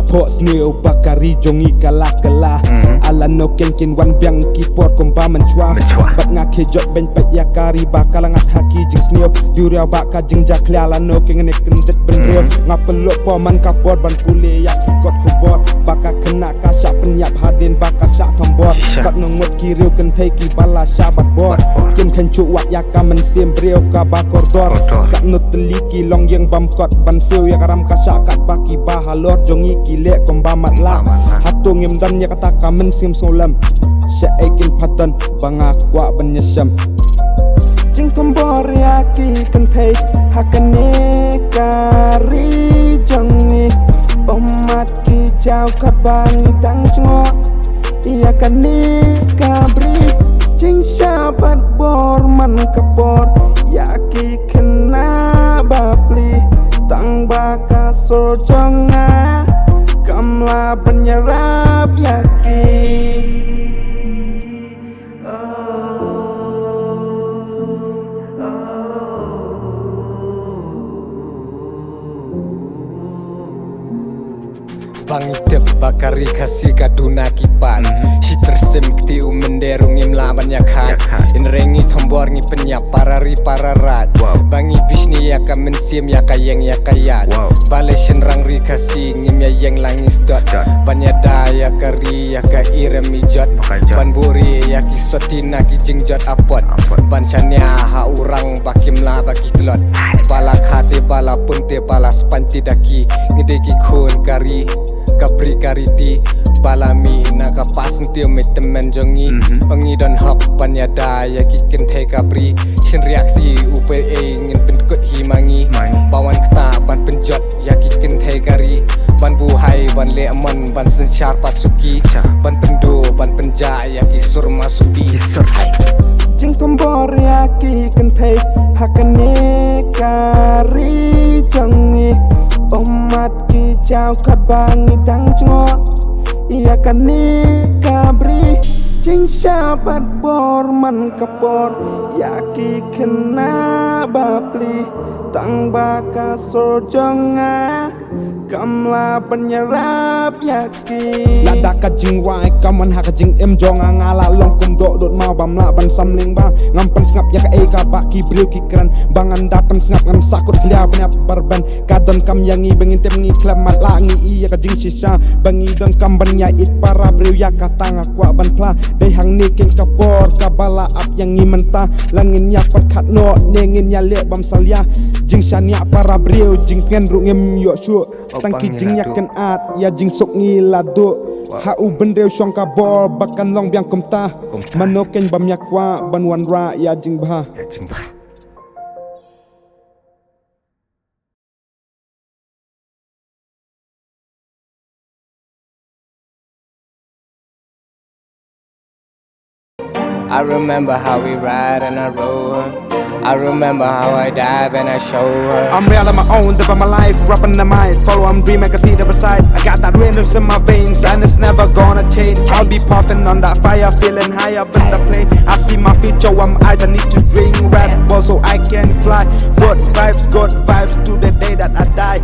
Pok sneo bakari jongi kalah Ala no ken wan biang kipor komba menchua Bat ngake jot ben pet yakari bakal ngat haki jing sneo Diuria baka jing jakli ala no ken nek kendet ben real Ngapelok poman kapor ban kule yaki kot kubor Baka kena kasyak penyap hadin baka syak tombor Kat nungut kiriu kentai ki bala syabat bor Kim kencuk wat yaka mensim breo ka bakor dor Kat nut teliki long yang bamkot ban siu ya karam kasyak kat baki bahalor jongi kilek kombamat lah Hatung im dan ya kata kamen sim solam Syaikin padan bangakwa benyesam Jing tombor yaki kentai hakane kari jongi Omat ki jau kat bangi tang cungok Ia kane kabri Jing syabat bor man kapor Yaki kena bapli Tang baka sojonga Kamla penyerap yakin Bangi tep bakari kasih kaduna kipan Si tersem kti menderung imlaban yakhat Inrengi tombor ngi penyap parari pararat Bangi bisni yaka mensim yaka yang yakayat Bale senrang ri kasih ngim ya yang langis dot Banyada yakari yaka irem ijot Ban buri yaki sotina ki jingjot apot Ban syanya ha urang bakimla baki telot Bala khate bala punte bala spanti daki Ngideki khun kari Kapri kariti balami naka pasentiu me temen jongi Ongi don hop banyada ya kikin te kapri Sin reaksi upe ngin penkut himangi Bawan keta ban penjot ya kikin te kari Ban buhai ban leman ban sensyar patsuki Ban pendu ban penja ya kisur masuki Jing tombor yaki kentai hakane kari jongi Omat ki jau kat bangi tang cungok Ia kane kabri Jing syabat bor man kapor Yaki kena bapli Tang baka sojonga Kamla penyerap yakin Lada ka jing wai kaman haka jing em jonga ngala long kum dok dot mau bamla ban samling ba Ngampan snap ya ka eka baki briu ki kran Bangan dapan snap ngam sakut klia banyap barban Kadon kam yangi bengin tem ngi klamat langi iya ka jing shisha Bangi don kam banya it para briu ya ka tanga kwa ban pla Dai hang ni king kapor kabala ap yangi mentah Langin ya perkat no nengin ya lek bam salya Jing syanya para briu jing ngen rungem yo syu Tangki jing yakan at ya jing sok ngi lado Hau bendeu syong kabor bakan long biang kumtah Manoken bam yakwa banwan ra ya jing bah I remember how we ride and I rode her. I remember how I dive and I show her. I'm real on my own, live my life, rapping the mic. Follow, I'm dream, I can see the other side. I got that rhythms in my veins, and it's never gonna change. I'll be puffing on that fire, feeling high up in the plane. I see my future, I'm eyes, I need to drink Red Bull so I can fly. Good vibes to the day that I die.